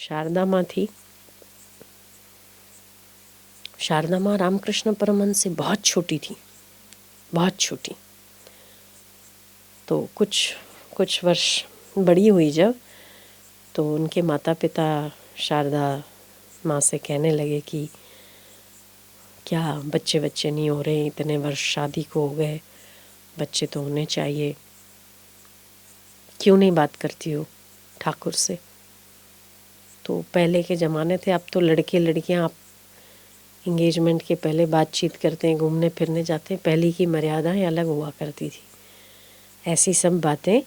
शारदा माँ थी। शारदा माँ रामकृष्ण परमहंस से बहुत छोटी थी, बहुत छोटी। तो कुछ वर्ष बड़ी हुई जब, तो उनके माता पिता शारदा माँ से कहने लगे कि क्या बच्चे बच्चे नहीं हो रहे, इतने वर्ष शादी को हो गए, बच्चे तो होने चाहिए, क्यों नहीं बात करती हो ठाकुर से। तो पहले के ज़माने थे, अब तो लड़के लड़कियां आप इंगेजमेंट के पहले बातचीत करते हैं, घूमने फिरने जाते हैं। पहले की मर्यादाएं अलग हुआ करती थी। ऐसी सब बातें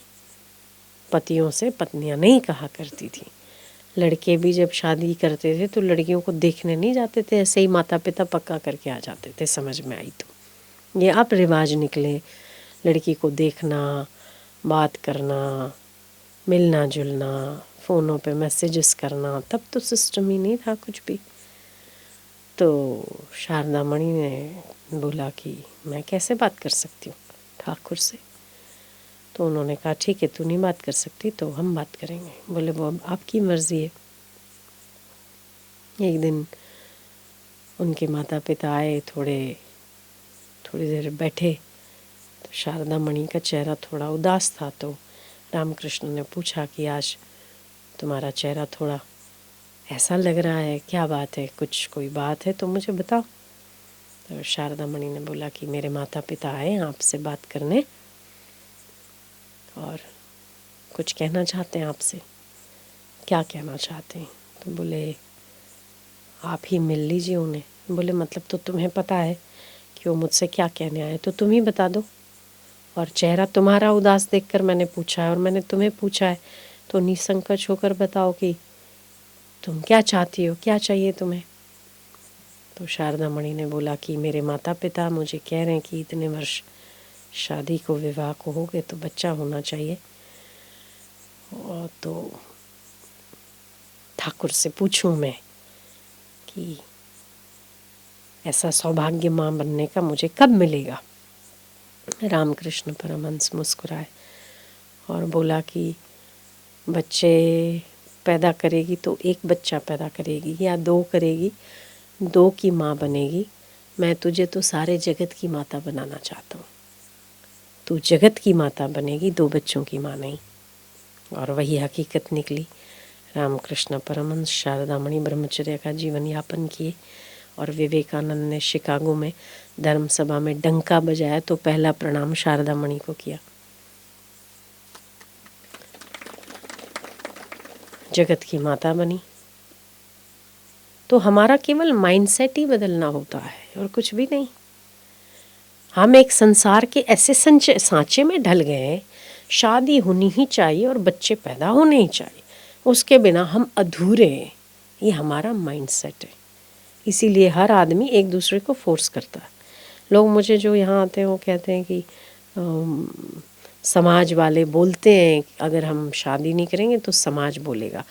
पतियों से पत्नियां नहीं कहा करती थी। लड़के भी जब शादी करते थे तो लड़कियों को देखने नहीं जाते थे, ऐसे ही माता पिता पक्का करके आ जाते थे, समझ में आई तो। ये अब रिवाज निकले, लड़की को देखना, बात करना, मिलना जुलना, फ़ोनों पे मैसेजेस करना, तब तो सिस्टम ही नहीं था कुछ भी। तो शारदा मणि ने बोला कि मैं कैसे बात कर सकती हूँ ठाकुर से। तो उन्होंने कहा ठीक है, तू नहीं बात कर सकती तो हम बात करेंगे। बोले वो अब आपकी मर्ज़ी है। एक दिन उनके माता पिता आए, थोड़ी देर बैठे, तो शारदा मणि का चेहरा थोड़ा उदास था। तो रामकृष्ण ने पूछा कि आज तुम्हारा चेहरा थोड़ा ऐसा लग रहा है, क्या बात है, कोई बात है तो मुझे बताओ। तो शारदा मणि ने बोला कि मेरे माता पिता आए हैं आपसे बात करने और कुछ कहना चाहते हैं आपसे। क्या कहना चाहते हैं? तो बोले आप ही मिल लीजिए उन्हें। बोले मतलब तो तुम्हें पता है कि वो मुझसे क्या कहने आए, तो तुम ही बता दो। और चेहरा तुम्हारा उदास देखकर मैंने पूछा है और मैंने तुम्हें पूछा है, तो निसंकोच होकर बताओ कि तुम क्या चाहती हो, क्या चाहिए तुम्हें। तो शारदा मणि ने बोला कि मेरे माता पिता मुझे कह रहे हैं कि इतने वर्ष शादी को, विवाह को हो गए तो बच्चा होना चाहिए, और तो ठाकुर से पूछूं मैं कि ऐसा सौभाग्य माँ बनने का मुझे कब मिलेगा। रामकृष्ण परमहंस मुस्कुराए और बोला कि बच्चे पैदा करेगी तो एक बच्चा पैदा करेगी या दो करेगी, दो की माँ बनेगी। मैं तुझे तो सारे जगत की माता बनाना चाहता हूँ। तू जगत की माता बनेगी, दो बच्चों की माँ नहीं। और वही हकीकत निकली। रामकृष्ण परमहंस शारदा मणि ब्रह्मचर्य का जीवन यापन किए और विवेकानंद ने शिकागो में धर्म सभा में डंका बजाया तो पहला प्रणाम शारदा मणि को किया। जगत की माता बनी। तो हमारा केवल माइंडसेट ही बदलना होता है और कुछ भी नहीं। हम एक संसार के ऐसे सांचे में ढल गए हैं, शादी होनी ही चाहिए और बच्चे पैदा होने ही चाहिए, उसके बिना हम अधूरे हैं। ये हमारा माइंडसेट है। इसीलिए हर आदमी एक दूसरे को फोर्स करता है। लोग मुझे जो यहाँ आते हैं वो कहते हैं कि समाज वाले बोलते हैं अगर हम शादी नहीं करेंगे तो समाज बोलेगा।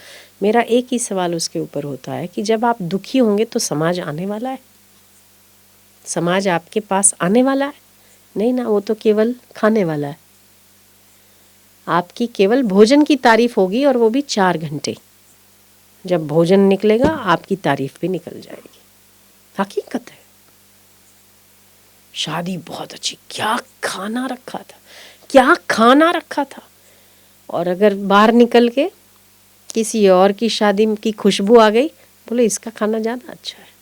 मेरा एक ही सवाल उसके ऊपर होता है कि जब आप दुखी होंगे तो समाज आने वाला है? समाज आपके पास आने वाला है? नहीं ना, वो तो केवल खाने वाला है। आपकी केवल भोजन की तारीफ होगी और वो भी 4 घंटे। जब भोजन निकलेगा आपकी तारीफ भी निकल जाएगी। हकीकत है। शादी बहुत अच्छी, क्या खाना रखा था, क्या खाना रखा था। और अगर बाहर निकल के किसी और की शादी की खुशबू आ गई, बोले इसका खाना ज़्यादा अच्छा है।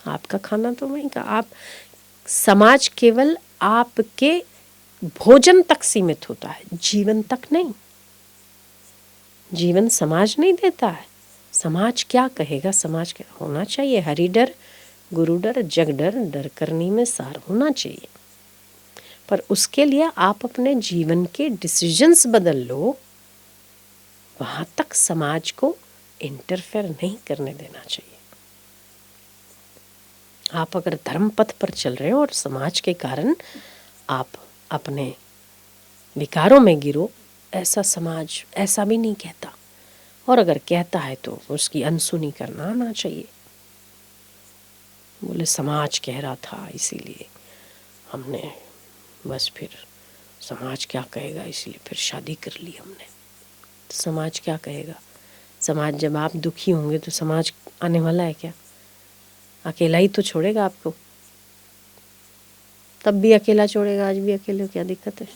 आपका खाना तो वहीं का। आप समाज केवल आपके भोजन तक सीमित होता है, जीवन तक नहीं। जीवन समाज नहीं देता है। समाज क्या कहेगा, समाज क्या होना चाहिए। हरि डर गुरु डर जग डर, डर करनी में सार होना चाहिए। पर उसके लिए आप अपने जीवन के डिसीजंस बदल लो। वहां तक समाज को इंटरफेयर नहीं करने देना चाहिए। आप अगर धर्म पथ पर चल रहे हो और समाज के कारण आप अपने विकारों में गिरो, ऐसा समाज ऐसा भी नहीं कहता। और अगर कहता है तो उसकी अनसुनी करना आना चाहिए। बोले समाज कह रहा था इसीलिए हमने, बस फिर समाज क्या कहेगा इसलिए फिर शादी कर ली हमने। तो समाज क्या कहेगा? समाज जब आप दुखी होंगे तो समाज आने वाला है क्या? अकेला ही तो छोड़ेगा आपको। तब भी अकेला छोड़ेगा, आज भी अकेले हो, क्या दिक्कत है?